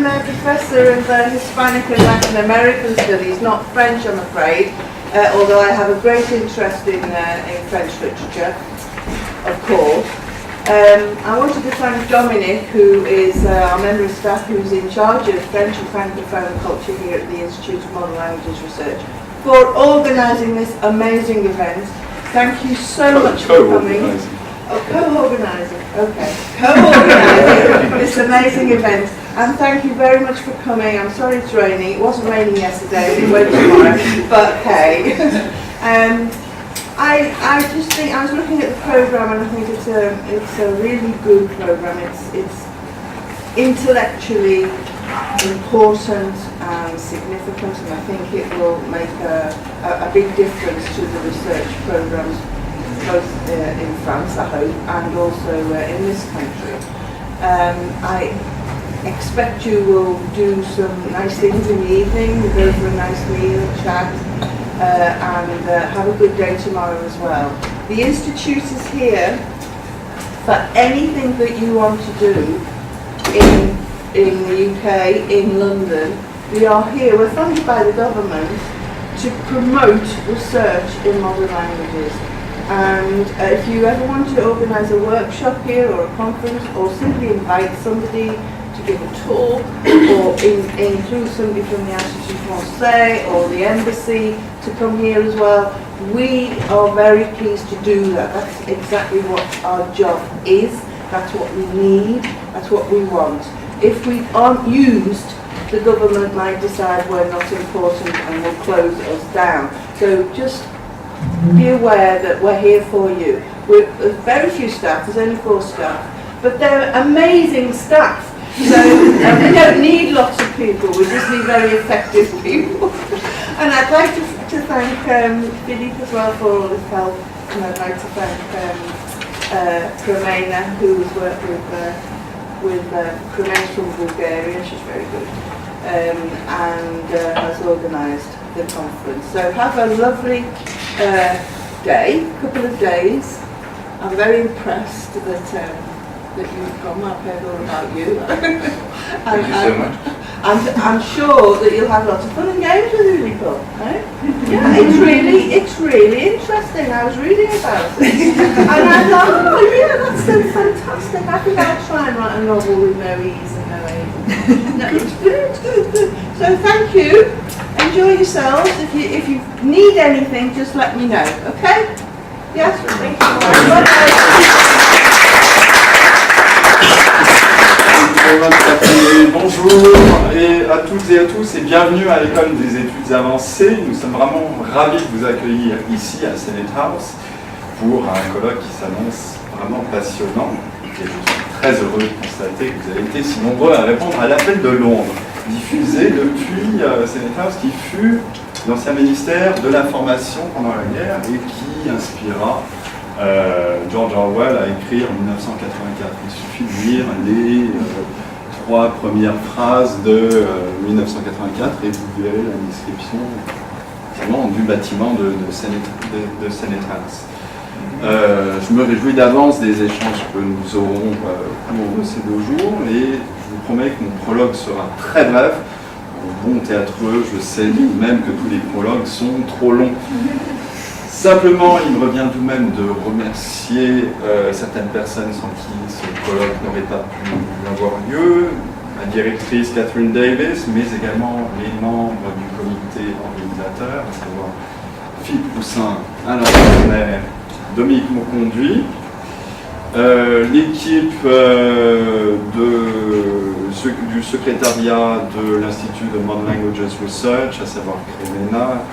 a professor of Hispanic and Latin American studies, not French, I'm afraid, although I have a great interest in French literature, of course. I wanted to thank Dominic, who is our member of staff who's in charge of French and Francophone culture here at the Institute of Modern Languages Research, for organising this amazing event. Thank you so much for coming. Oh, co-organising, okay. Co-organising this amazing event. And thank you very much for coming. I'm sorry it's raining. It wasn't raining yesterday, it won't tomorrow, but hey. I just think, I was looking at the programme and I think it's a really good programme. It's intellectually important and significant, and I think it will make a big difference to the research programmes both in France, I hope, and also in this country. I expect you will do some nice things in the evening. We'll go for a nice meal, chat, and have a good day tomorrow as well. The Institute is here for anything that you want to do in the UK, in London. We are here, we're funded by the government to promote research in modern languages. And if you ever want to organise a workshop here or a conference, or simply invite somebody to give a talk, or include somebody from the Institut Français or the embassy to come here as well, we are very pleased to do that. That's exactly what our job is, that's what we need, that's what we want. If we aren't used, the government might decide we're not important and will close us down. So just be aware that we're here for you. We're very few staff, there's only 4 staff, but they're amazing staff. So we don't need lots of people, we just need very effective people. And I'd like to thank Philippe as well for all his help, and I'd like to thank Cremena, who has worked with Cremena from Bulgaria, she's very good, and has organised the conference. So have a lovely day, couple of days. I'm very impressed that you've come. I've heard all about you. Thank you so much. I'm sure that you'll have lots of fun and games with Unicor. Eh? Yeah, it's really interesting. I was reading about it, and I thought, oh yeah, that's so fantastic. I think I'll try and write a novel with no E's and no A's. No, it's good, it's good, good. So thank you. Enjoy yourselves. If you need anything, just let me know. Okay? Yes. Thank you. Bonjour à toutes et à tous et bienvenue à l'école des études avancées. Nous sommes vraiment ravis de vous accueillir ici à Senate House pour un colloque qui s'annonce vraiment passionnant. Et je suis très heureux de constater que vous avez été si nombreux à répondre à l'appel de Londres, diffusé depuis Senate House, qui fut l'ancien ministère de l'information pendant la guerre et qui inspira George Orwell à écrire en 1984. Il suffit de lire les 3 premières phrases de 1984 et vous verrez la description du bâtiment de Senate House. Je me réjouis d'avance des échanges que nous aurons pour ces 2 jours et je vous promets que mon prologue sera très bref. Bon théâtreux, je sais même que tous les prologues sont trop longs. Simplement, il me revient tout de même de remercier certaines personnes sans qui ce colloque n'aurait pas pu avoir lieu, la directrice Catherine Davis, mais également les membres du comité organisateur, à savoir Philippe Poussin, Alain Wagner, Dominique Mauconduit, l'équipe du secrétariat de l'Institut de Modern Languages Research, à savoir Cremena,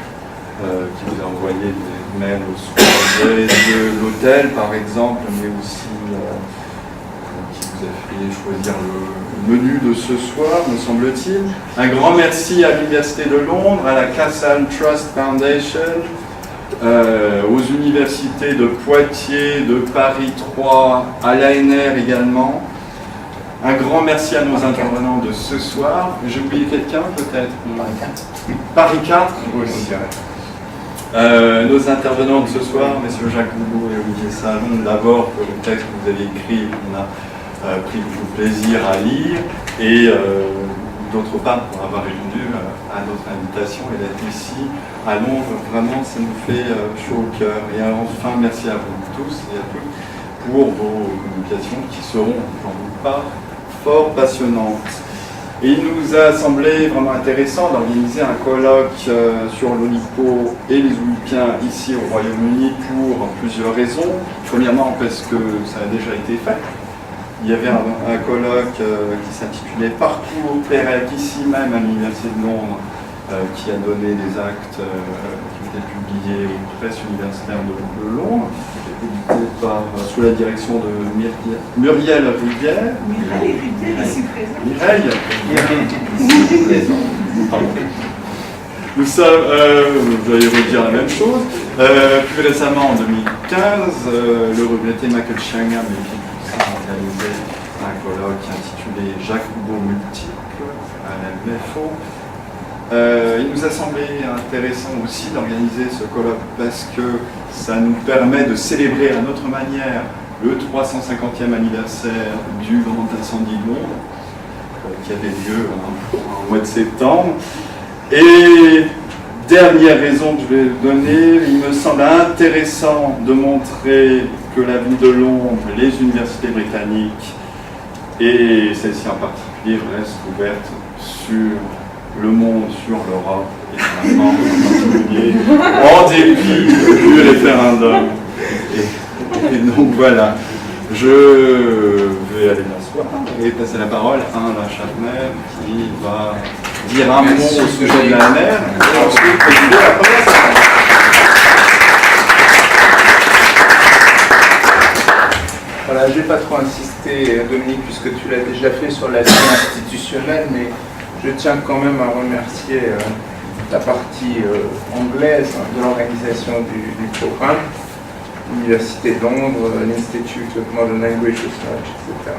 qui vous a envoyé des mails au soir de l'hôtel par exemple, mais aussi qui vous a fait choisir le menu de ce soir, me semble-t-il. Un grand merci à l'Université de Londres, à la Cassan Trust Foundation, aux universités de Poitiers, de Paris 3, à l'ANR également. Un grand merci à nos intervenants de ce soir. J'ai oublié quelqu'un peut-être? Paris 4 aussi. Nos intervenants de ce soir, messieurs Jacques Boulot et Olivier Salon, d'abord pour le texte que vous avez écrit, on a pris beaucoup de plaisir à lire, et d'autre part pour avoir répondu à notre invitation et d'être ici à Londres. Vraiment, ça nous fait chaud au cœur. Et enfin, merci à vous tous et à toutes pour vos communications qui seront, j'en doute pas, fort passionnantes. Et il nous a semblé vraiment intéressant d'organiser un colloque sur l'Oulipo et les Oulipiens ici au Royaume-Uni pour plusieurs raisons. Premièrement, parce que ça a déjà été fait. Il y avait un colloque qui s'intitulait Parcours Pérec, ici même à l'Université de Londres, qui a donné des actes qui ont été publiés aux presses universitaires de Londres, édité sous la direction de Muriel Rivière. Mireille Rivière, ici présent. Mireille. Nous sommes, vous allez redire la même chose. Plus récemment, en 2015, le regretté Michael Shangham a organisé un colloque intitulé Jacques Roubaud multiple à la LMFO. Il nous a semblé intéressant aussi d'organiser ce colloque parce que ça nous permet de célébrer à notre manière le 350e anniversaire du grand incendie de Londres qui avait lieu en mois de septembre. Et dernière raison que je vais donner, il me semble intéressant de montrer que la ville de Londres, les universités britanniques et celle-ci en particulier restent ouvertes sur le monde, sur l'Europe et maintenant en particulier en dépit du référendum. Et donc voilà, je vais aller m'asseoir et passer la parole à Alain Chapman qui va dire un mot au sujet de l'ANR et ensuite présider la première séquence. Voilà, je ne vais pas trop insister, Dominique, puisque tu l'as déjà fait sur la ligne institutionnelle, mais je tiens quand même à remercier la partie anglaise de l'organisation du programme, l'Université de Londres, l'Institute of Modern Language Research, etc.,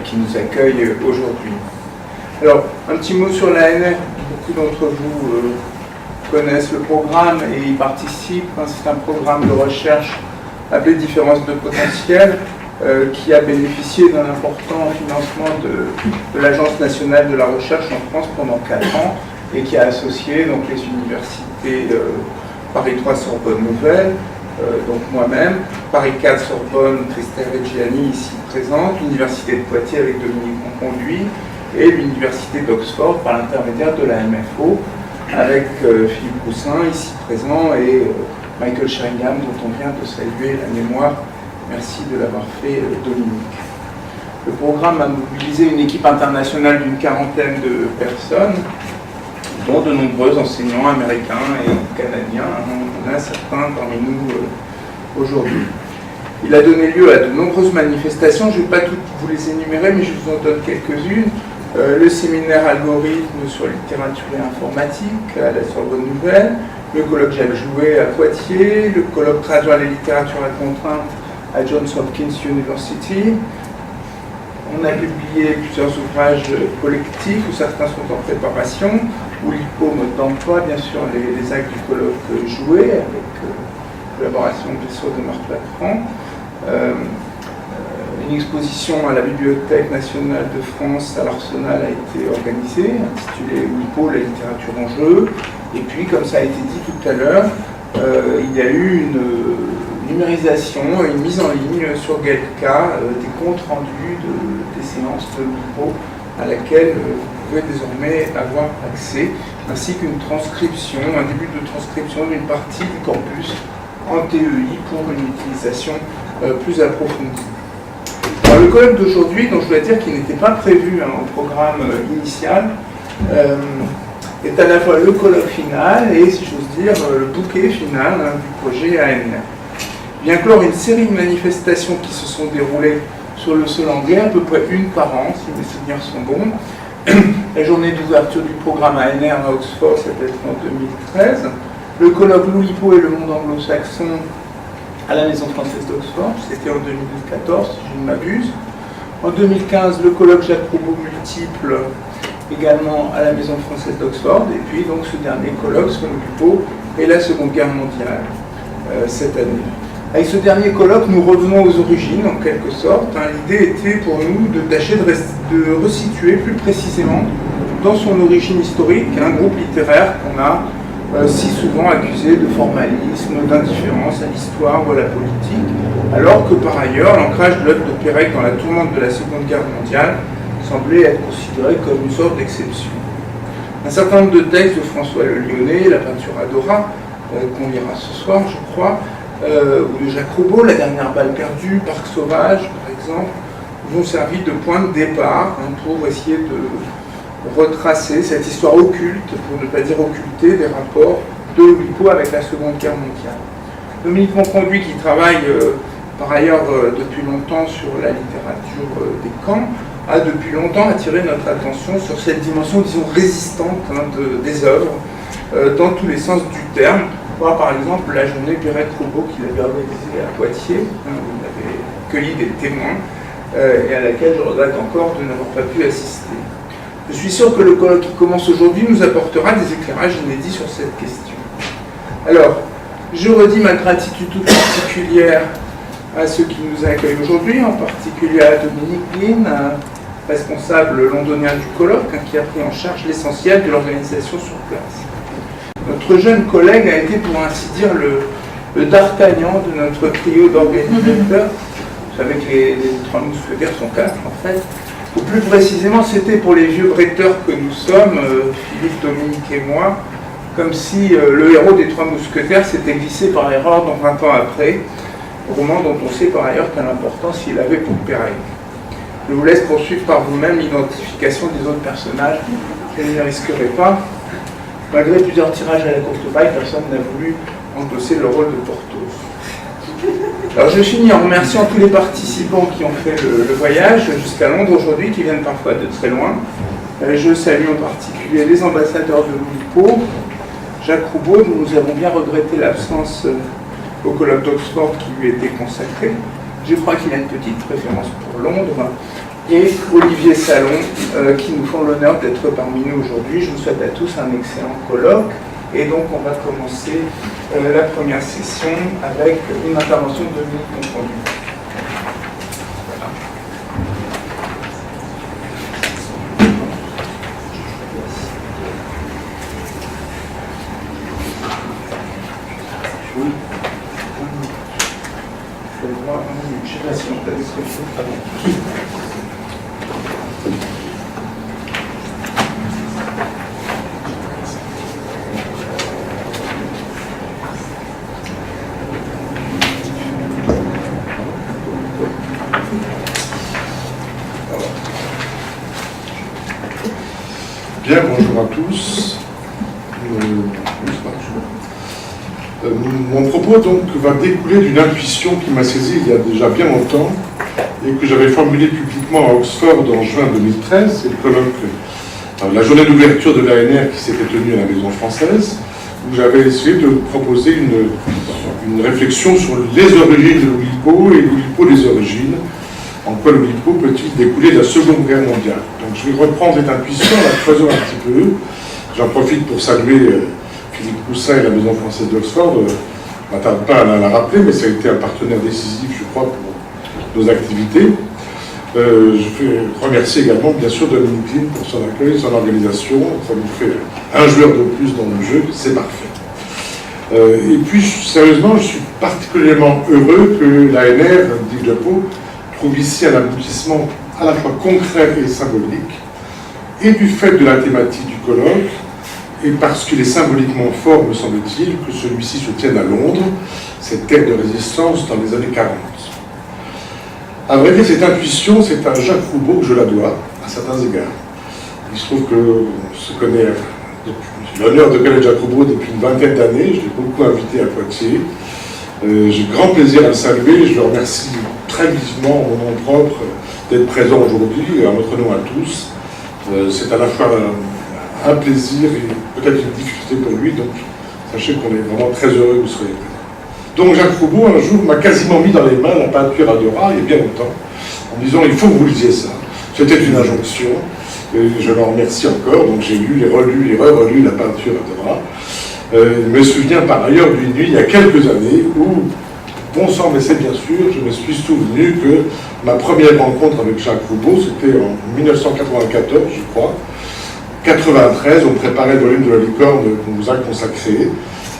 qui nous accueille aujourd'hui. Alors, un petit mot sur l'ANR. Beaucoup d'entre vous connaissent le programme et y participent. C'est un programme de recherche appelé Différence de potentiel, qui a bénéficié d'un important financement de l'Agence nationale de la recherche en France pendant 4 ans et qui a associé donc, les universités Paris 3 Sorbonne Nouvelle, donc moi-même, Paris 4 Sorbonne, Christelle Reggiani ici présente, l'Université de Poitiers avec Dominique Monconduit et l'Université d'Oxford par l'intermédiaire de la MFO avec Philippe Roussin ici présent et Michael Shangham dont on vient de saluer la mémoire. Merci de l'avoir fait, Dominique. Le programme a mobilisé une équipe internationale d'une 40aine de personnes, dont de nombreux enseignants américains et canadiens. On a certains parmi nous aujourd'hui. Il a donné lieu à de nombreuses manifestations. Je ne vais pas toutes vous les énumérer, mais je vous en donne quelques-unes. Le séminaire algorithme sur littérature et informatique à la Sorbonne Nouvelle, le colloque Jacques Jouet à Poitiers, le colloque Traduire les littératures à contrainte à Johns Hopkins University. On a publié plusieurs ouvrages collectifs où certains sont en préparation. Oulipo, mode d'emploi, bien sûr, les actes du colloque Jouet avec collaboration bien sûr de Marc Lafranc. Une exposition à la Bibliothèque nationale de France à l'Arsenal a été organisée, intitulée Oulipo, la littérature en jeu. Et puis, comme ça a été dit tout à l'heure, il y a eu une numérisation, une mise en ligne sur Galka des comptes rendus des séances de Oulipo à laquelle vous pouvez désormais avoir accès, ainsi qu'une transcription, un début de transcription d'une partie du corpus en TEI pour une utilisation plus approfondie. Alors, le colloque d'aujourd'hui, dont je dois dire qu'il n'était pas prévu au programme initial, est à la fois le colloque final et, si j'ose dire, le bouquet final du projet ANR. Il vient clore une série de manifestations qui se sont déroulées sur le sol anglais, à peu près une par an, si mes souvenirs sont bons. La journée d'ouverture du programme ANR à Oxford, c'était en 2013. Le colloque L'Oulipo et le monde anglo-saxon à la Maison française d'Oxford, c'était en 2014, si je ne m'abuse. En 2015, le colloque Jacques Roubaud multiple, également à la Maison française d'Oxford. Et puis donc ce dernier colloque sur l'Oulipo et la Seconde Guerre mondiale, cette année. Avec ce dernier colloque, nous revenons aux origines, en quelque sorte. L'idée était pour nous de tâcher de resituer plus précisément dans son origine historique, un groupe littéraire qu'on a si souvent accusé de formalisme, d'indifférence à l'histoire ou à la politique, alors que par ailleurs, l'ancrage de l'œuvre de Pérec dans la tourmente de la Seconde Guerre mondiale semblait être considéré comme une sorte d'exception. Un certain nombre de textes de François Le Lyonnais, La peinture à Dora, qu'on lira ce soir, je crois, ou de Jacques Roubaud, La dernière balle perdue, Parc sauvage, par exemple, nous ont servi de point de départ pour essayer de retracer cette histoire occulte, pour ne pas dire occultée, des rapports de l'Oulipo avec la Seconde Guerre mondiale. Dominique Monconduit, qui travaille par ailleurs depuis longtemps sur la littérature des camps, a depuis longtemps attiré notre attention sur cette dimension, disons, résistante des œuvres, dans tous les sens du terme. Voir par exemple la journée Pérec-Roubaud qu'il avait organisée à Poitiers, où il avait cueilli des témoins, et à laquelle je regrette encore de n'avoir pas pu assister. Je suis sûr que le colloque qui commence aujourd'hui nous apportera des éclairages inédits sur cette question. Alors, je redis ma gratitude toute particulière à ceux qui nous accueillent aujourd'hui, en particulier à Dominique Glynn, responsable londonien du colloque, qui a pris en charge l'essentiel de l'organisation sur place. Notre jeune collègue a été, pour ainsi dire, le d'Artagnan de notre trio d'organisateurs. Vous savez que les trois mousquetaires sont quatre, en fait. Ou plus précisément, c'était pour les vieux bretteurs que nous sommes, Philippe, Dominique et moi, comme si le héros des trois mousquetaires s'était glissé par erreur dans 20 ans après, roman dont on sait par ailleurs quelle importance il avait pour Pérec. Je vous laisse poursuivre par vous-même l'identification des autres personnages, je ne risquerai pas. Malgré plusieurs tirages à la courte paille, personne n'a voulu endosser le rôle de Porthos. Alors je finis en remerciant tous les participants qui ont fait le voyage jusqu'à Londres aujourd'hui, qui viennent parfois de très loin. Je salue en particulier les ambassadeurs de l'Oulipo, Jacques Roubaud, dont nous avons bien regretté l'absence au colloque d'Oxford qui lui était consacré. Je crois qu'il a une petite préférence pour Londres. Et Olivier Salon, qui nous font l'honneur d'être parmi nous aujourd'hui. Je vous souhaite à tous un excellent colloque. Et donc, on va commencer la première session avec une intervention de Dominique Monconduit. Je ne sais pas si on t'a description. Bien, bonjour à tous. Mon propos donc va découler d'une intuition qui m'a saisi il y a déjà bien longtemps et que j'avais formulée publiquement à Oxford en juin 2013. C'est le colloque, la journée d'ouverture de l'ANR qui s'était tenue à la Maison Française, où j'avais essayé de proposer une réflexion sur les origines de l'Oulipo et l'Oulipo des origines. En quoi l'Oulipo peut-il découler de la Seconde Guerre mondiale? Donc je vais reprendre cette intuition, la creuser un petit peu. J'en profite pour saluer Philippe Poussin et la Maison Française d'Oxford. Je ne m'attarde pas à la rappeler, mais ça a été un partenaire décisif, je crois, pour nos activités. Je vais remercier également, bien sûr, Dominique Glynn pour son accueil, son organisation. Ça nous fait un joueur de plus dans le jeu, c'est parfait. Et puis, sérieusement, je suis particulièrement heureux que l'ANR d'Île-de-Pau trouve ici un aboutissement à la fois concret et symbolique, et du fait de la thématique du colloque, et parce qu'il est symboliquement fort, me semble-t-il, que celui-ci se tienne à Londres, cette terre de résistance dans les années 40. À vrai dire, cette intuition, c'est à Jacques Roubaud que je la dois, à certains égards. Il se trouve qu'on se connaît, j'ai l'honneur de connaître Jacques Roubaud depuis une vingtaine d'années, je l'ai beaucoup invité à Poitiers. J'ai grand plaisir à le saluer, je le remercie très vivement en mon nom propre d'être présent aujourd'hui, à notre nom à tous. C'est à la fois un plaisir et peut-être une difficulté pour lui, donc sachez qu'on est vraiment très heureux que vous soyez présents. Donc Jacques Roubaud, un jour, m'a quasiment mis dans les mains la peinture à Dora, il y a bien longtemps, en me disant « il faut que vous lisiez ça ». C'était une injonction, et je l'en remercie encore, donc j'ai lu et re-relu la peinture à Dora. Je me souviens par ailleurs d'une nuit, il y a quelques années, où, bon sang, mais c'est bien sûr, je me suis souvenu que ma première rencontre avec Jacques Roubaud, c'était en 1994, je crois, 93, on préparait le volume de la licorne qu'on vous a consacré,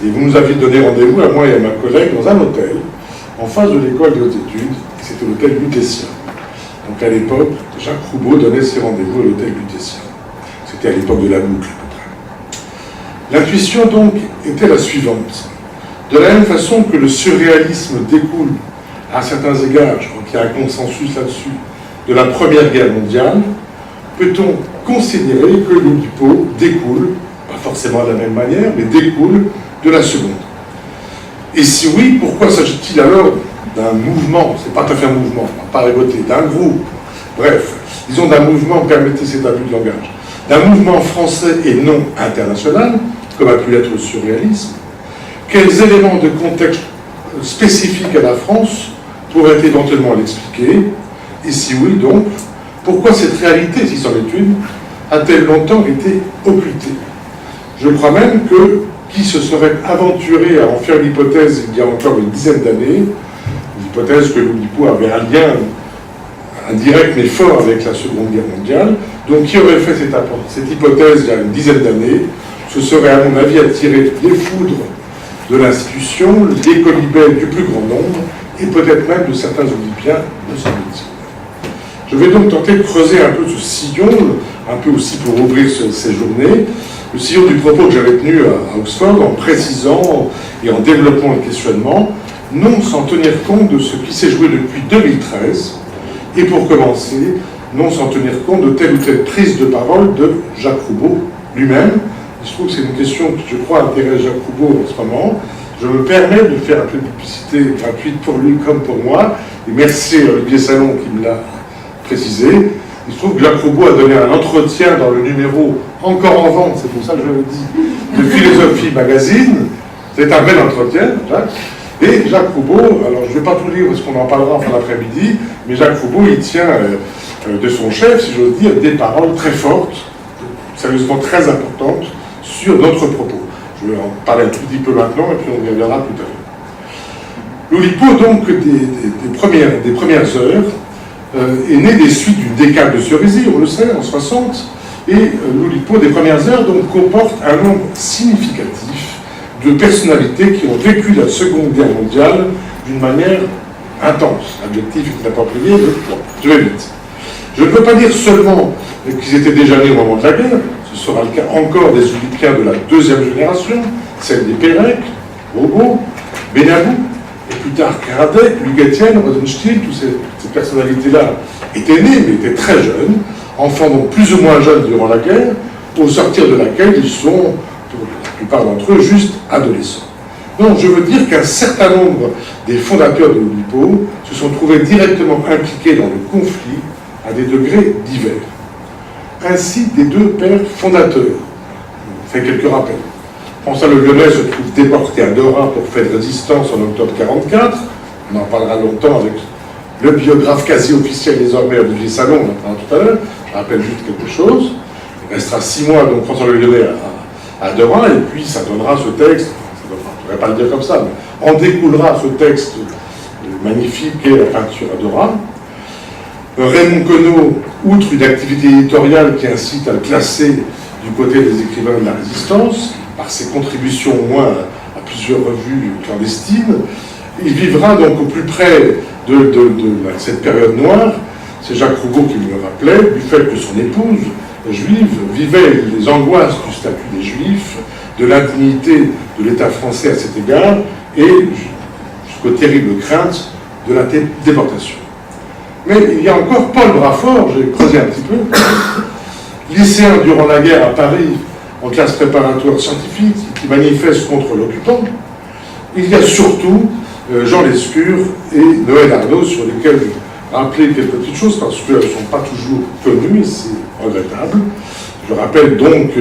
et vous nous aviez donné rendez-vous, à moi et à ma collègue, dans un hôtel, en face de l'école de haute études, c'était l'hôtel Lutétien. Donc à l'époque, Jacques Roubaud donnait ses rendez-vous à l'hôtel Lutétien. C'était à l'époque de la boucle, à peu près. L'intuition, donc, était la suivante. De la même façon que le surréalisme découle, à certains égards, je crois qu'il y a un consensus là-dessus, de la Première Guerre mondiale, peut-on considérer que l'Oulipo découle, pas forcément de la même manière, mais découle de la Seconde? Et si oui, pourquoi s'agit-il alors d'un mouvement? C'est pas tout à fait un mouvement, on va pas révoter, d'un groupe, bref, disons d'un mouvement, permettez cet abus de langage, d'un mouvement français et non international, comme a pu l'être le surréalisme. Quels éléments de contexte spécifiques à la France pourraient éventuellement l'expliquer? Et si oui, donc, pourquoi cette réalité, si c'en est une, a-t-elle longtemps été occultée? Je crois même que qui se serait aventuré à en faire l'hypothèse il y a encore une dizaine d'années, l'hypothèse que l'Oulipo avait un lien indirect mais fort avec la Seconde Guerre mondiale, donc qui aurait fait cette hypothèse il y a une dizaine d'années, ce serait à mon avis attiré les foudres de l'institution, les colibets du plus grand nombre, et peut-être même de certains olympiens, me semble-t-il. Je vais donc tenter de creuser un peu ce sillon, un peu aussi pour ouvrir ces journées, le sillon du propos que j'avais tenu à Oxford, en précisant et en développant le questionnement, non sans tenir compte de ce qui s'est joué depuis 2013, et pour commencer, non sans tenir compte de telle ou telle prise de parole de Jacques Roubaud lui-même. Il se trouve que c'est une question qui, je crois, intéresse Jacques Roubaud en ce moment. Je me permets de faire un peu de publicité gratuite pour lui comme pour moi, et merci à Olivier Salon qui me l'a précisé. Il se trouve que Jacques Roubaud a donné un entretien dans le numéro encore en vente, c'est pour ça que je le dis, de Philosophie Magazine. C'est un bel entretien, Jacques. Et Jacques Roubaud, alors je ne vais pas tout lire parce qu'on en parlera en fin d'après-midi, mais Jacques Roubaud, il tient de son chef, si j'ose dire, des paroles très fortes, sérieusement très importantes, sur notre propos. Je vais en parler un tout petit peu maintenant, et puis on y reviendra tout à l'heure. L'Oulipo, donc, des premières heures, est né des suites du décade de Cerisy, on le sait, en 60, et l'Oulipo des premières heures donc, comporte un nombre significatif de personnalités qui ont vécu la Seconde Guerre mondiale d'une manière intense. L'adjectif est approprié, mais bon, je vais vite. Je ne peux pas dire seulement qu'ils étaient déjà nés au moment de la guerre, ce sera le cas encore des Oulipiens de la deuxième génération, celle des Pérec, Bobo, Benabou, et plus tard Kradec, Luc-Étienne, Rosenstiel, toutes ces personnalités-là étaient nées, mais étaient très jeunes, enfants donc plus ou moins jeunes durant la guerre, au sortir de laquelle ils sont, pour la plupart d'entre eux, juste adolescents. Donc je veux dire qu'un certain nombre des fondateurs de l'Oulipo se sont trouvés directement impliqués dans le conflit à des degrés divers. Ainsi, des deux pères fondateurs. Je fais quelques rappels. François Le Lyonnais se trouve déporté à Dora pour faire résistance en octobre 1944. On en parlera longtemps avec le biographe quasi officiel désormais Olivier Salon, on en parlera tout à l'heure. Je rappelle juste quelque chose. Il restera 6 mois, donc François Le Lyonnais à Dora, et puis ça donnera ce texte, je ne vais pas le dire comme ça, mais en découlera ce texte magnifique et la peinture à Dora. Raymond Queneau, outre une activité éditoriale qui incite à le classer du côté des écrivains de la Résistance, par ses contributions au moins à plusieurs revues clandestines, il vivra donc au plus près de cette période noire. C'est Jacques Roubaud qui me le rappelait, du fait que son épouse, juive, vivait les angoisses du statut des Juifs, de l'indignité de l'État français à cet égard, et jusqu'aux terribles craintes de la déportation. Mais il y a encore Paul Brafort, j'ai creusé un petit peu, lycéen durant la guerre à Paris, en classe préparatoire scientifique, qui manifeste contre l'occupant. Il y a surtout Jean Lescure et Noël Arnaud, sur lesquels je vais rappeler quelques petites choses, parce qu'elles ne sont pas toujours connues, et c'est regrettable. Je rappelle donc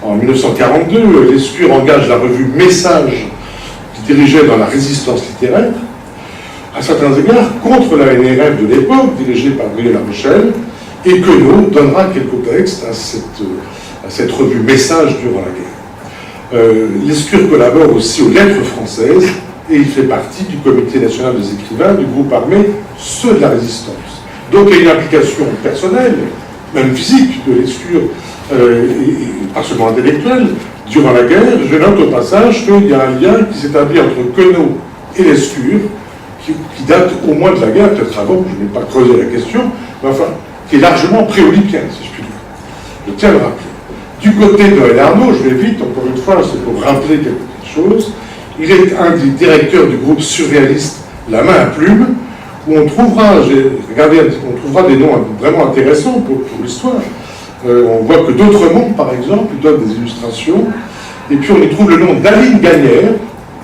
qu'en 1942, Lescure engage la revue Message, qui dirigeait dans la résistance littéraire, à certains égards, contre la NRF de l'époque, dirigée par Brieux La Rochelle, et Queneau donnera quelques textes à cette revue Message durant la guerre. Lescure collabore aussi aux Lettres françaises, et il fait partie du Comité national des écrivains du groupe armé Ceux de la Résistance. Donc il y a une implication personnelle, même physique, de Lescure et pas seulement intellectuelle, durant la guerre. Je note au passage qu'il y a un lien qui s'établit entre Queneau et Lescure, qui date au moins de la guerre, peut-être avant, je n'ai pas creusé la question, mais enfin, qui est largement pré-olympien, si je puis dire. Je tiens à le rappeler. Du côté de Noël Arnaud, je vais vite, encore une fois, c'est pour rappeler quelque chose, il est un des directeurs du groupe surréaliste La Main à Plume, où on trouvera, on trouvera des noms vraiment intéressants pour l'histoire. On voit que D'autres mondes, par exemple, donnent des illustrations, et puis on y trouve le nom d'Aline Gagnère,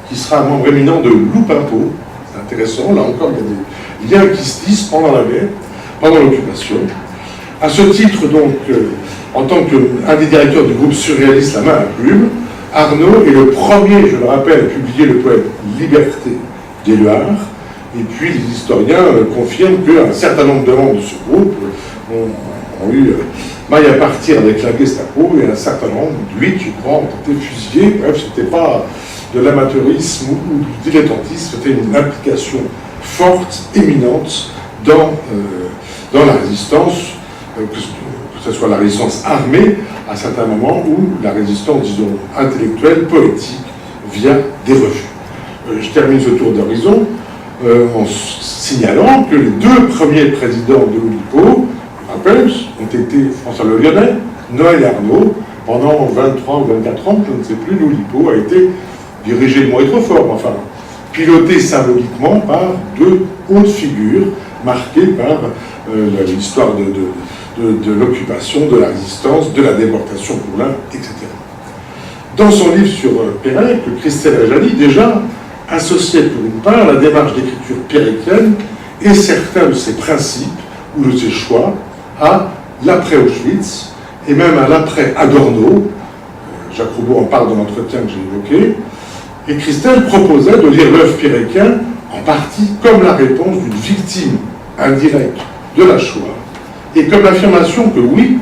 qui sera un membre éminent de Loupimpo. C'est intéressant, là encore, il y a des liens qui se tissent pendant la guerre, pendant l'occupation. À ce titre, donc, en tant qu'un des directeurs du groupe surréaliste La Main à Plume, Arnaud est le premier, je le rappelle, à publier le poème Liberté d'Éluard, et puis les historiens confirment qu'un certain nombre de membres de ce groupe ont eu maille à partir avec la Gestapo, et un certain nombre, 8 je crois, ont été fusillés. Bref, ce n'était pas de l'amateurisme ou du dilettantisme, c'était une implication forte, éminente dans la résistance, que ce soit la résistance armée à certains moments, ou la résistance, disons, intellectuelle, poétique, via des revues. Je termine ce tour d'horizon en signalant que les deux premiers présidents de l'Oulipo, je rappelle, ont été François Le Lyonnais, Noël Arnaud. Pendant 23 ou 24 ans, je ne sais plus, l'Oulipo a été dirigé, le mot est trop fort, mais enfin, piloté symboliquement par deux hautes figures marquées par l'histoire de l'occupation, de la résistance, de la déportation pour l'un, etc. Dans son livre sur Pérec, Christelle Ajani déjà associait pour une part la démarche d'écriture péréquienne et certains de ses principes ou de ses choix à l'après-Auschwitz et même à l'après-Adorno. Jacques Roubaud en parle dans l'entretien que j'ai évoqué. Et Christelle proposait de lire l'œuvre péréquien en partie comme la réponse d'une victime indirecte de la Shoah et comme l'affirmation que oui,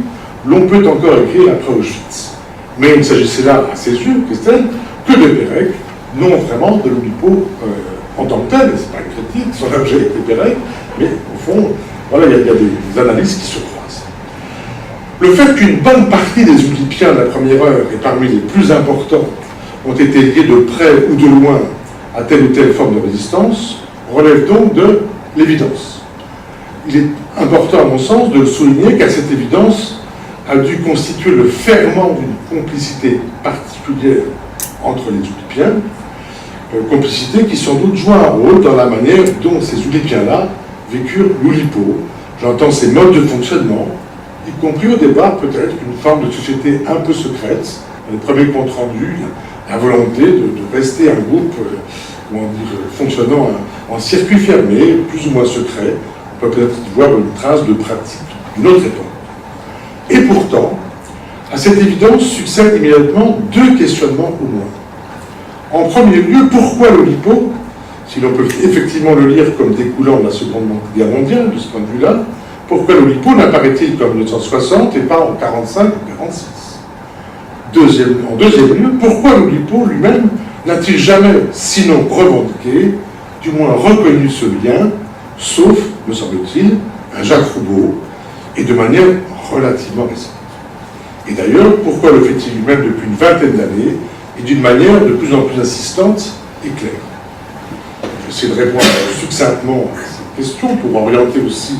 l'on peut encore écrire après Auschwitz. Mais il ne s'agissait là, à ses yeux, Christelle, que de Pérec, non vraiment de l'Oulipo en tant que tel, c'est pas une critique, son objet était Pérec, mais au fond, voilà, il y a des analyses qui se croisent. Le fait qu'une bonne partie des Oulipiens de la première heure, et parmi les plus importants, ont été liés de près ou de loin à telle ou telle forme de résistance, relève donc de l'évidence. Il est important, à mon sens, de souligner qu'à cette évidence a dû constituer le ferment d'une complicité particulière entre les Oulipiens, complicité qui sans doute joue un rôle dans la manière dont ces Oulipiens-là vécurent l'Oulipo. J'entends ces modes de fonctionnement, y compris au départ peut-être une forme de société un peu secrète, les premiers comptes rendus, la volonté de rester un groupe fonctionnant en circuit fermé, plus ou moins secret. On peut peut-être y voir une trace de pratique d'une autre époque. Et pourtant, à cette évidence succèdent immédiatement deux questionnements au moins. En premier lieu, pourquoi l'Oulipo, si l'on peut effectivement le lire comme découlant de la Seconde Guerre mondiale, de ce point de vue-là, pourquoi l'Oulipo n'apparaît-il qu'en 1960 et pas en 1945 ou 1946 ? En deuxième lieu, pourquoi l'Oulipo lui-même n'a-t-il jamais, sinon revendiqué, du moins reconnu ce lien, sauf, me semble-t-il, un Jacques Roubaud, et de manière relativement récente. Et d'ailleurs, pourquoi le fait-il lui-même depuis une vingtaine d'années, et d'une manière de plus en plus insistante et claire? J'essaie de répondre succinctement à cette question pour orienter aussi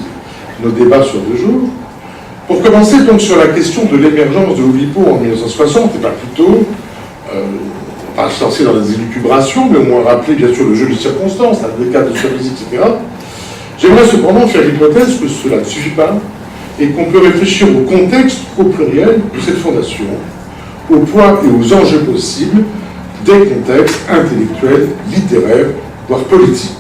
nos débats sur 2 jours. Pour commencer donc sur la question de l'émergence de l'Oulipo en 1960, et pas plus tôt, pas se lancer dans les élucubrations, mais au moins rappeler bien sûr le jeu de circonstances, la décade de service, etc. J'aimerais cependant faire l'hypothèse que cela ne suffit pas et qu'on peut réfléchir au contexte au pluriel de cette fondation, au poids et aux enjeux possibles des contextes intellectuels, littéraires, voire politiques.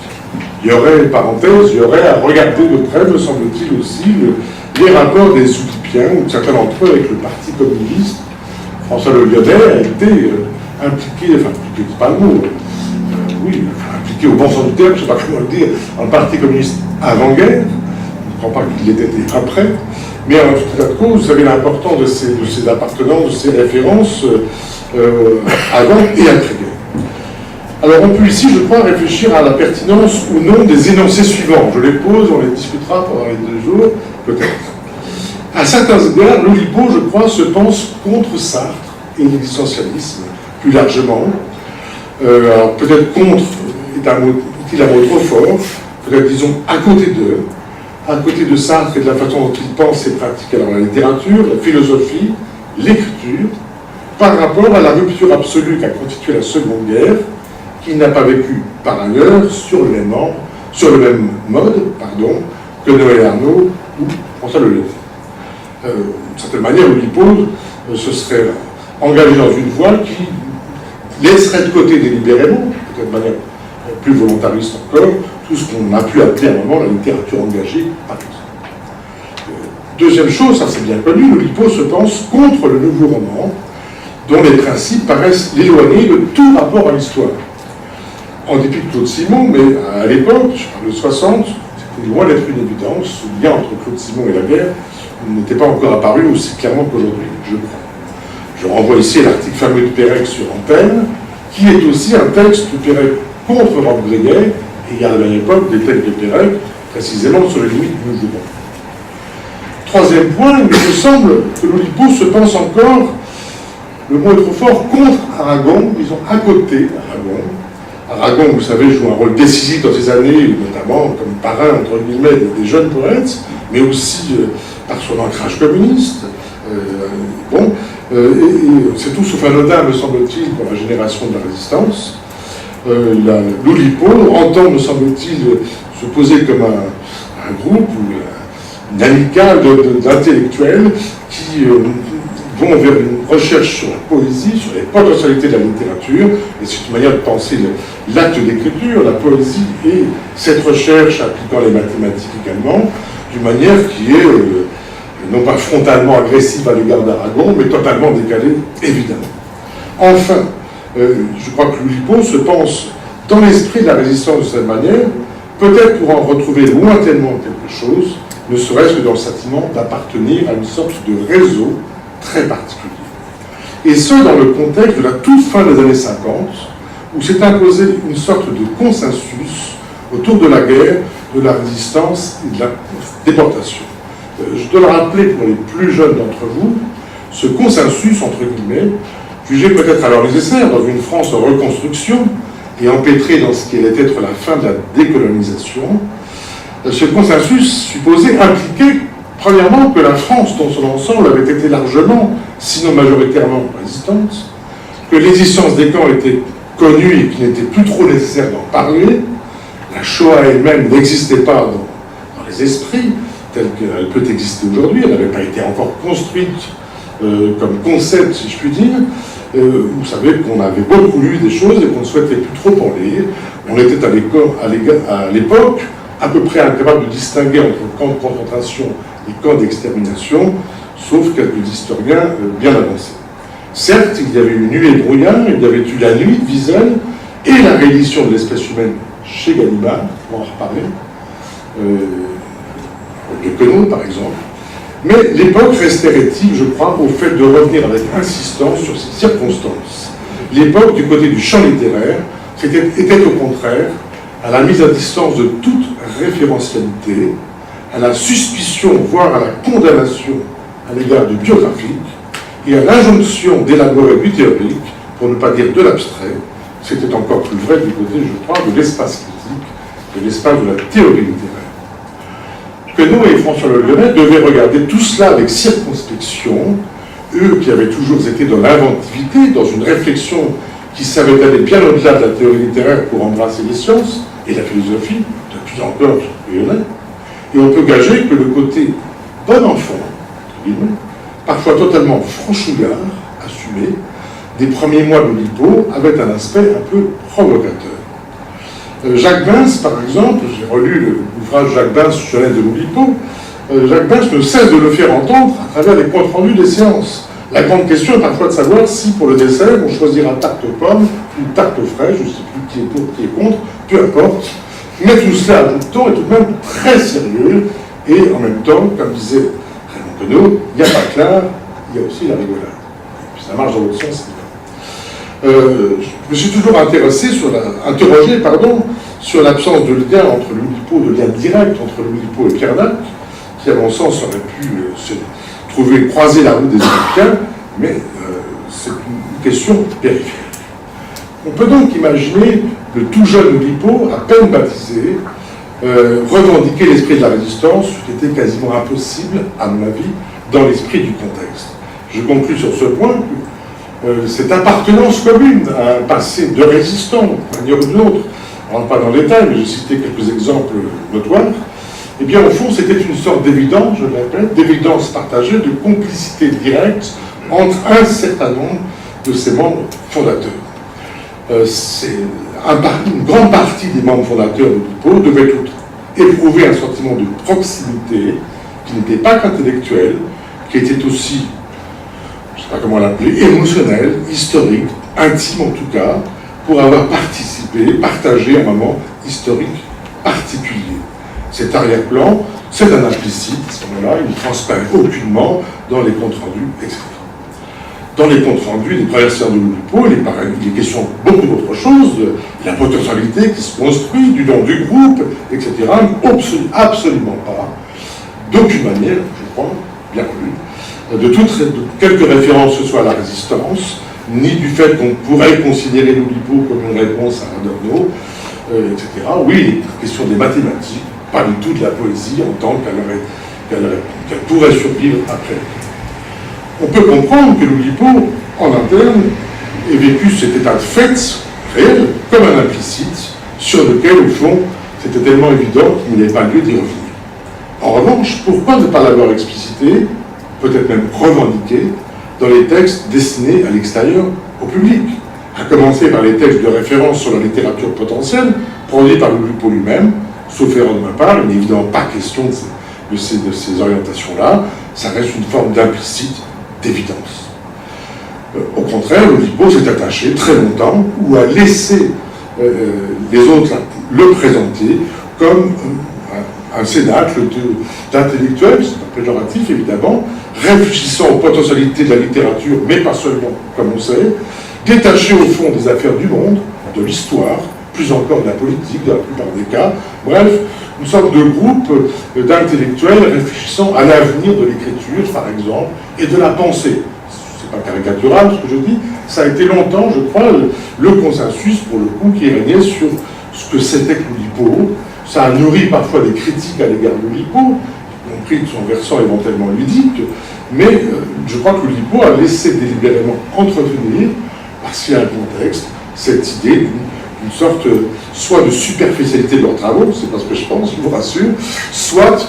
Il y aurait, parenthèse, il y aurait à regarder de près, me semble-t-il aussi, les rapports des Oulipiens, ou certains d'entre eux avec le Parti communiste. François Le Lyonnais a été impliqué, enfin, impliqué, c'est pas le mot, impliqué au bon sens du terme, je ne sais pas comment le dire, dans le Parti communiste avant-guerre. Je ne crois pas qu'il l'ait été après. Mais en tout cas de cause, vous savez l'importance de ces appartenances, de ces références avant et après-guerre. Alors on peut ici, je crois, réfléchir à la pertinence ou non des énoncés suivants. Je les pose, on les discutera pendant les 2 jours, peut-être. À certains égards, l'Oulipo, je crois, se pense contre Sartre et l'existentialisme, plus largement. Alors peut-être contre est-il un mot trop fort, peut-être disons à côté de Sartre et de la façon dont il pense et pratique alors la littérature, la philosophie, l'écriture, par rapport à la rupture absolue qu'a constituée la Seconde Guerre, qu'il n'a pas vécu par ailleurs sur le même mode que Noël Arnaud ou François Leleuil. D'une certaine manière, l'Oulipo se serait engagé dans une voie qui laisserait de côté délibérément, peut-être de manière plus volontariste encore, tout ce qu'on a pu appeler à un moment la littérature engagée, par exemple. Deuxième chose, ça c'est bien connu, l'Oulipo se pense contre le nouveau roman, dont les principes paraissent l'éloigner de tout rapport à l'histoire. En dépit de Claude Simon, mais à l'époque, je parle de 60, c'était loin d'être une évidence, le lien entre Claude Simon et la guerre n'était pas encore apparu aussi clairement qu'aujourd'hui, je crois. Je renvoie ici à l'article fameux de Pérec sur Antenne, qui est aussi un texte de Pérec contre Roch Breguet, et il y a à l'époque des textes de Pérec, précisément sur les limites du nouveau roman. Troisième point, il me semble que l'Oulipo se pense encore, le mot est trop fort, contre Aragon, disons à côté d'Aragon. Aragon, vous savez, joue un rôle décisif dans ces années, notamment comme parrain, entre guillemets, des jeunes poètes, mais aussi par son ancrage communiste. Et c'est tout sauf anodin, me semble-t-il, pour la génération de la résistance. L'Oulipo entend, me semble-t-il, se poser comme un groupe ou une amicale d'intellectuels qui vont vers une recherche sur la poésie, sur les potentialités de la littérature, et c'est une manière de penser l'acte d'écriture, la poésie, et cette recherche appliquant les mathématiques également, d'une manière qui est non pas frontalement agressive à l'égard d'Aragon, mais totalement décalée, évidemment. Enfin, je crois que l'Oulipo se pense dans l'esprit de la résistance de cette manière, peut-être pour en retrouver lointainement quelque chose, ne serait-ce que dans le sentiment d'appartenir à une sorte de réseau très particulier. Et ce, dans le contexte de la toute fin des années 50, où s'est imposé une sorte de consensus autour de la guerre, de la résistance et de la déportation. Je dois le rappeler pour les plus jeunes d'entre vous, ce consensus, entre guillemets, jugé peut-être alors nécessaire dans une France en reconstruction et empêtrée dans ce qui allait être la fin de la décolonisation, ce consensus supposé impliquer, premièrement, que la France, dans son ensemble, avait été largement, sinon majoritairement, résistante, que l'existence des camps était connue et qu'il n'était plus trop nécessaire d'en parler, la Shoah elle-même n'existait pas dans les esprits, telle qu'elle peut exister aujourd'hui, elle n'avait pas été encore construite comme concept, si je puis dire. Vous savez qu'on avait beaucoup lu des choses et qu'on ne souhaitait plus trop en lire. On était à l'époque à peu près incapable de distinguer entre camps de concentration et camps d'extermination, sauf quelques historiens bien avancés. Certes, il y avait eu Nuit et brouillard, il y avait eu La Nuit de Wiesel et la réédition de l'espèce humaine chez Gallimard, on va en reparler, de Queneau par exemple. Mais l'époque restait rétive, je crois, au fait de revenir avec insistance sur ces circonstances. L'époque, du côté du champ littéraire, était au contraire à la mise à distance de toute référentialité, à la suspicion, voire à la condamnation à l'égard du biographique, et à l'injonction d'élaborer du théorique, pour ne pas dire de l'abstrait. C'était encore plus vrai du côté, je crois, de l'espace critique, de l'espace de la théorie littéraire. Queneau et François Leleuil devaient regarder tout cela avec circonspection, eux qui avaient toujours été dans l'inventivité, dans une réflexion qui savait aller bien au-delà de la théorie littéraire pour embrasser les sciences et la philosophie, depuis encore rayonnait. Et on peut gager que le côté bon enfant, parfois totalement franchouillard, assumé, des premiers mois de l'Oulipo avait un aspect un peu provocateur. Jacques Bins, par exemple, j'ai relu l'ouvrage Jacques Bins, Jeunesse de l'Oulipo, Jacques Bins ne cesse de le faire entendre à travers les comptes rendus des séances. La grande question est parfois de savoir si, pour le dessert, on choisira tarte aux pommes ou tarte aux fraises, je ne sais plus qui est pour, qui est contre, peu importe. Mais tout cela, ajoute-t-on, est tout de même très sérieux, et en même temps, comme disait Raymond Queneau, il n'y a pas que l'art, il y a aussi la rigolade. Et puis ça marche dans l'autre sens, je me suis toujours interrogé sur l'absence de lien entre l'Oulipo, de lien direct entre l'Oulipo et Pierre Dac, qui à mon sens aurait pu croiser la route des Olympiens, mais c'est une question périphérique. On peut donc imaginer le tout jeune Oulipo, à peine baptisé, revendiquer l'esprit de la résistance, ce qui était quasiment impossible, à mon avis, dans l'esprit du contexte. Je conclus sur ce point que cette appartenance commune à un passé de résistant, d'une manière ou d'une autre, on ne rentre pas dans le détail, mais j'ai cité quelques exemples notoires, eh bien, au fond, c'était une sorte d'évidence, je le répète, d'évidence partagée, de complicité directe entre un certain nombre de ses membres fondateurs. Une grande partie des membres fondateurs de l'UPO devaient éprouver un sentiment de proximité qui n'était pas qu'intellectuel, qui était aussi, je ne sais pas comment l'appeler, émotionnel, historique, intime en tout cas, pour avoir participé, partagé un moment historique particulier. Cet arrière-plan, c'est un implicite, à ce moment-là, il ne transparaît aucunement dans les comptes rendus, etc. Dans les comptes rendus des premières séances de l'UPO, il est question beaucoup d'autres choses, de la potentialité qui se construit, du nom du groupe, etc. Absolument pas, d'aucune manière, je crois, bien plus, de quelques références que ce soit à la résistance, ni du fait qu'on pourrait considérer l'UPO comme une réponse à Adorno, etc. Oui, il est question des mathématiques, pas du tout de la poésie en tant qu'elle pourrait survivre après. On peut comprendre que l'Oulipo, en interne, ait vécu cet état de fait réel comme un implicite sur lequel, au fond, c'était tellement évident qu'il n'y avait pas lieu d'y revenir. En revanche, pourquoi ne pas l'avoir explicité, peut-être même revendiqué, dans les textes destinés à l'extérieur, au public, à commencer par les textes de référence sur la littérature potentielle, produits par l'Oulipo lui-même, sauf erreur de ma part, il n'est évidemment pas question de ces orientations-là, ça reste une forme d'implicite d'évidence. Au contraire, l'Oulipo s'est attaché très longtemps ou a laissé les autres le présenter comme un cénacle d'intellectuels, c'est un péjoratif évidemment, réfléchissant aux potentialités de la littérature, mais pas seulement, comme on sait, détaché au fond des affaires du monde, de l'histoire, plus encore de la politique, dans la plupart des cas, bref, une sorte de groupe d'intellectuels réfléchissant à l'avenir de l'écriture, par exemple, et de la pensée. C'est pas caricatural ce que je dis, ça a été longtemps, je crois, le consensus, pour le coup, qui régnait sur ce que c'était que l'Oulipo. Ça a nourri parfois des critiques à l'égard de l'Oulipo, y compris de son versant éventuellement ludique, mais je crois que l'Oulipo a laissé délibérément entretenir, parce qu'il y a un contexte, cette idée d'une sorte soit de superficialité de leurs travaux, c'est pas ce que je pense, je vous rassure, soit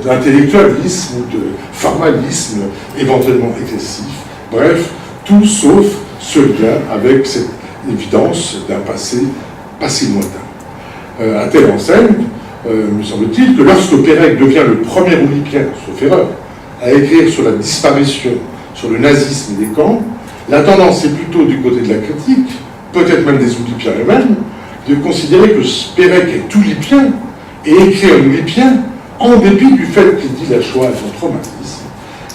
d'intellectualisme ou de formalisme éventuellement excessif. Bref, tout sauf ce lien avec cette évidence d'un passé pas si lointain. À telle enseigne, me semble-t-il, que lorsque Pérec devient le premier oulipien, sauf erreur, à écrire sur la disparition, sur le nazisme et des camps, la tendance est plutôt du côté de la critique, peut-être même des oulipiens eux-mêmes, de considérer que Pérec est oulipien et écrit un oulipien en dépit du fait qu'il dit la Shoah est son traumatisme,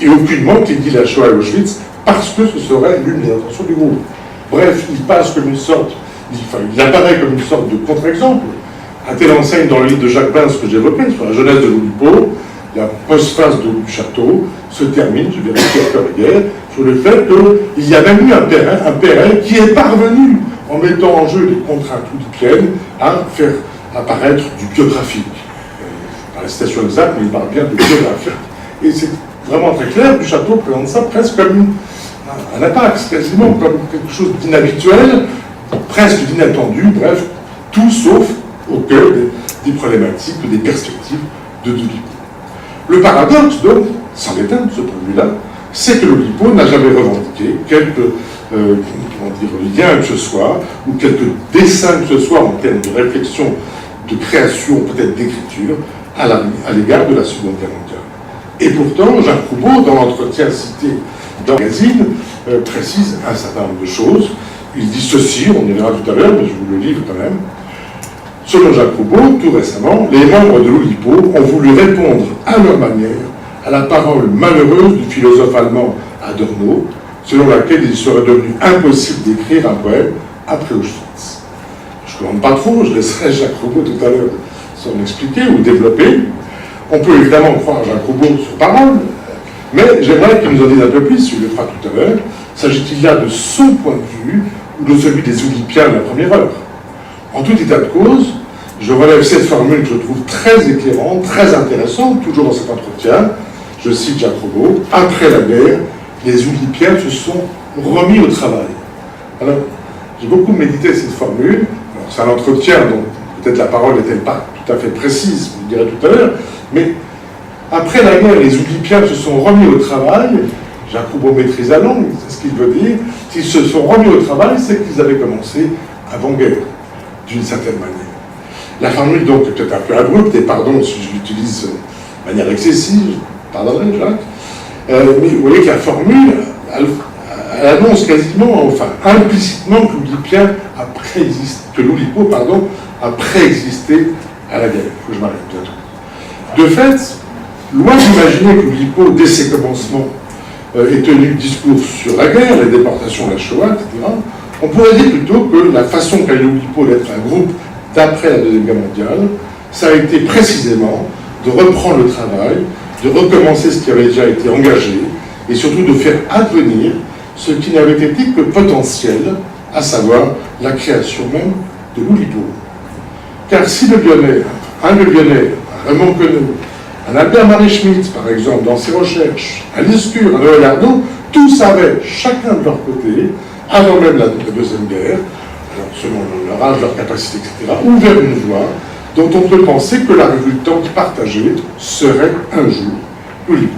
et aucunement qu'il dit la Shoah à Auschwitz parce que ce serait l'une des intentions du groupe. Bref, il passe comme une sorte, il apparaît comme une sorte de contre-exemple. À telle enseigne dans le livre de Jacques Bins que j'évoquais sur la jeunesse de l'Oulipo, la postface du château se termine, je vérifie après la guerre, sur le fait qu'il y a même eu un Perrin qui est parvenu, en mettant en jeu les contraintes oulipiennes, à faire apparaître du biographique. Pas la citation exacte, mais il parle bien de biographique. Et c'est vraiment très clair, du château présente ça presque comme un attaque, quasiment comme quelque chose d'inhabituel, presque d'inattendu, bref, tout sauf au cœur des problématiques, des perspectives de l'Oulipo. Le paradoxe, donc, sans déteindre de ce point de vue-là, c'est que l'Oulipo n'a jamais revendiqué quelque lien que ce soit, ou quelque dessin que ce soit en termes de réflexion, de création, peut-être d'écriture, à l'égard de la Seconde Guerre mondiale. Et pourtant, Jacques Roubaud, dans l'entretien cité dans le magazine, précise un certain nombre de choses. Il dit ceci, on y verra tout à l'heure, mais je vous le livre quand même. Selon Jacques Roubaud, tout récemment, les membres de l'Oulipo ont voulu répondre à leur manière à la parole malheureuse du philosophe allemand Adorno, selon laquelle il serait devenu impossible d'écrire un poème après Auschwitz. Je ne commande pas trop, je laisserai Jacques Roubaud tout à l'heure s'en expliquer ou développer. On peut évidemment croire Jacques Roubaud sur parole, Mais j'aimerais qu'il nous en dise un peu plus, il le fera tout à l'heure. S'agit-il là de son point de vue ou de celui des Oulipiens de la première heure? En tout état de cause, je relève cette formule que je trouve très éclairante, très intéressante, toujours dans cet entretien. Je cite Jacques Robot, « Après la guerre, les Oulipiens se sont remis au travail. » Alors, j'ai beaucoup médité cette formule. Alors, c'est un entretien, donc peut-être la parole n'est-elle pas tout à fait précise, vous le direz tout à l'heure, mais après la guerre, les Oulipiens se sont remis au travail. Jacques Robot maîtrise la langue, c'est ce qu'il veut dire. S'ils se sont remis au travail, c'est qu'ils avaient commencé avant-guerre, d'une certaine manière. La formule, donc, est peut-être un peu abrupte, et pardon si je l'utilise de manière excessive, pardonnez Jacques, mais vous voyez que la formule, elle annonce quasiment, enfin implicitement, que l'Oulipien a préexisté, que l'Oulipo, pardon, a préexisté à la guerre. Il faut que je m'arrête bientôt. De fait, loin d'imaginer que l'Oulipo, dès ses commencements, ait tenu discours sur la guerre, les déportations, la Shoah, etc., on pourrait dire plutôt que la façon qu'a eu l'Oulipo d'être un groupe d'après la Deuxième Guerre mondiale, ça a été précisément de reprendre le travail, de recommencer ce qui avait déjà été engagé, et surtout de faire advenir ce qui n'avait été que potentiel, à savoir la création même de l'Oulipo. Car si un Le Lyonnais, un Raymond Queneau, un Albert Marie-Schmitt, par exemple, dans ses recherches, un Lescure, un Noël Arnaud, tous avaient, chacun de leur côté, avant même la Deuxième Guerre, alors selon leur âge, leur capacité, etc., ouvert une voie dont on peut penser que la résultante partagée serait un jour l'Oulipo.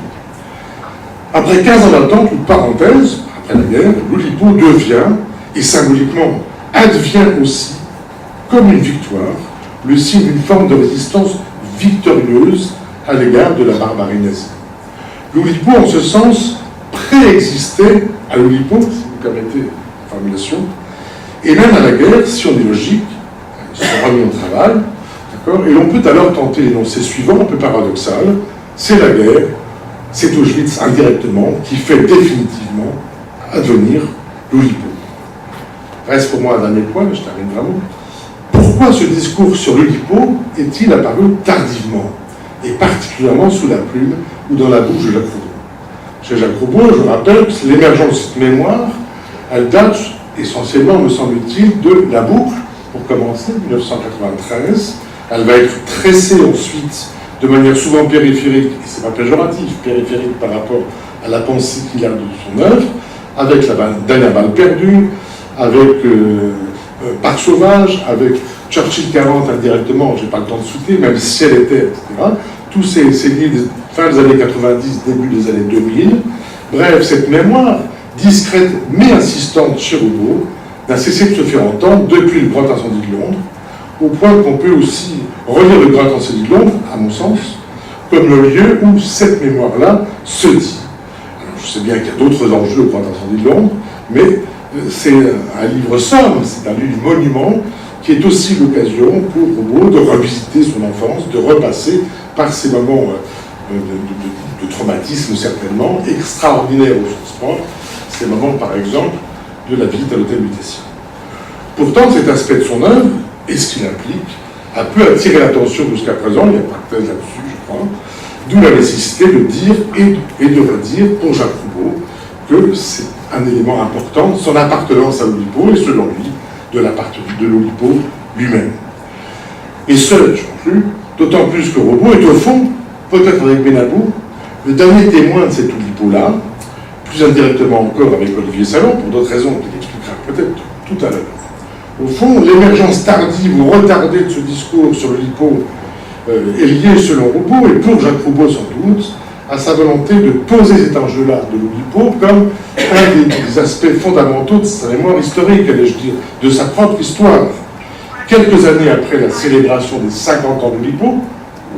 Après 15 ans d'attente, ou parenthèse, après la guerre, l'Oulipo devient, et symboliquement advient aussi, comme une victoire, le signe d'une forme de résistance victorieuse à l'égard de la barbarie nazie. L'Oulipo, en ce sens, préexistait à l'Oulipo, si vous permettez la formulation, et même à la guerre, si on est logique, ils se sont remis au travail, d'accord, et l'on peut alors tenter l'énoncé suivant, un peu paradoxal, c'est la guerre, c'est Auschwitz indirectement qui fait définitivement advenir l'Oulipo. Reste pour moi un dernier point, mais je termine vraiment. Pourquoi ce discours sur l'Oulipo est-il apparu tardivement, et particulièrement sous la plume ou dans la bouche de Jacques Robot? Chez Jacques Robot, je rappelle que l'émergence de cette mémoire, elle date essentiellement, me semble-t-il, de la boucle, pour commencer, 1993. Elle va être tressée ensuite de manière souvent périphérique, et c'est pas péjoratif, périphérique par rapport à la pensée qu'il a de son œuvre, avec la dernière balle perdue, avec Parc Sauvage, avec Churchill 40 indirectement, j'ai pas le temps de soutenir, même si elle était, etc. Tous ces livres, fin des années 90, début des années 2000. Bref, cette mémoire, discrète mais insistante chez Robot, n'a cessé de se faire entendre depuis le grand incendie de Londres, au point qu'on peut aussi relire le grand incendie de Londres, à mon sens, comme le lieu où cette mémoire-là se dit. Alors, je sais bien qu'il y a d'autres enjeux au grand incendie de Londres, mais c'est un livre somme, c'est un livre monument qui est aussi l'occasion pour Robot de revisiter son enfance, de repasser par ces moments de traumatisme certainement, extraordinaires au sens propre, ces moments par exemple de la visite à l'hôtel Lutétien. Pourtant cet aspect de son œuvre, et ce qu'il implique, a peu attiré l'attention jusqu'à présent, il n'y a pas de thèse là-dessus je crois, d'où la nécessité de dire et de redire pour Jacques Robot que c'est un élément important de son appartenance à l'Oulipo et selon lui de l'Oulipo lui-même. Et ce, je conclus, d'autant plus que Robot est au fond, peut-être avec Benabou, le dernier témoin de cet Oulipo-là, plus indirectement encore avec Olivier Salon, pour d'autres raisons qu'il expliquera peut-être tout à l'heure. Au fond, l'émergence tardive ou retardée de ce discours sur l'Oulipo est liée, selon Robot, et pour Jacques Robot sans doute, à sa volonté de poser cet enjeu-là de l'Oulipo comme un des aspects fondamentaux de sa mémoire historique, allais-je dire, de sa propre histoire. Quelques années après la célébration des 50 ans de l'Oulipo,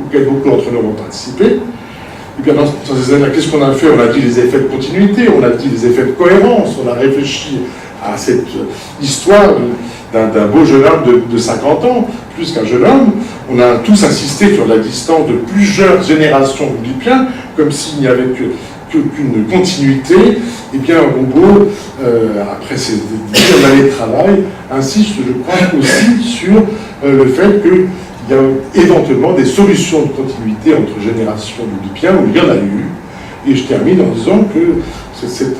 auquel beaucoup d'entre nous ont participé, et bien dans ces années-là, qu'est-ce qu'on a fait? On a dit les effets de continuité, on a dit les effets de cohérence, on a réfléchi à cette histoire d'un beau jeune homme de 50 ans, plus qu'un jeune homme. On a tous insisté sur l'existence de plusieurs générations d'Oulipiens, comme s'il n'y avait qu'une continuité. Et bien Robot, après ces dizaines d'années de travail, insiste, je crois, aussi sur le fait qu'il y a éventuellement des solutions de continuité entre générations d'Oulipiens, où il y en a eu, Et je termine en disant que cette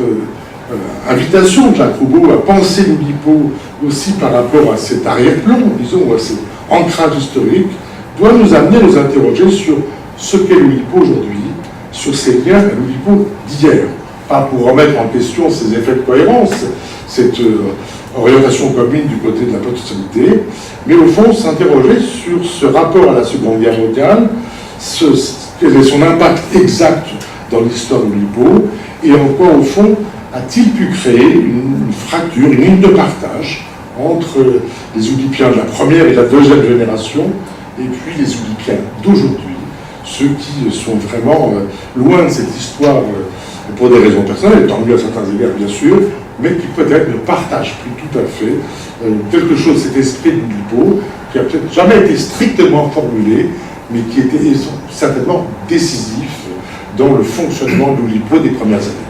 invitation de Jacques Roubaud à penser l'Oulipo aussi par rapport à cet arrière-plan, disons, ou à cet ancrage historique, doit nous amener à nous interroger sur ce qu'est l'Oulipo aujourd'hui, sur ses liens à l'Oulipo d'hier. Pas pour remettre en question ses effets de cohérence, cette orientation commune du côté de la potentialité, mais au fond s'interroger sur ce rapport à la Seconde Guerre mondiale, quel est son impact exact dans l'histoire de l'Oulipo, et en quoi, au fond, a-t-il pu créer une fracture, une ligne de partage entre les Oulipiens de la première et la deuxième génération, et puis les Oulipiens d'aujourd'hui, ceux qui sont vraiment loin de cette histoire pour des raisons personnelles, tant mieux à certains égards bien sûr, mais qui peut-être ne partagent plus tout à fait quelque chose, cet esprit de l'Oulipo, qui a peut-être jamais été strictement formulé, mais qui était certainement décisif dans le fonctionnement de l'Oulipo des premières années.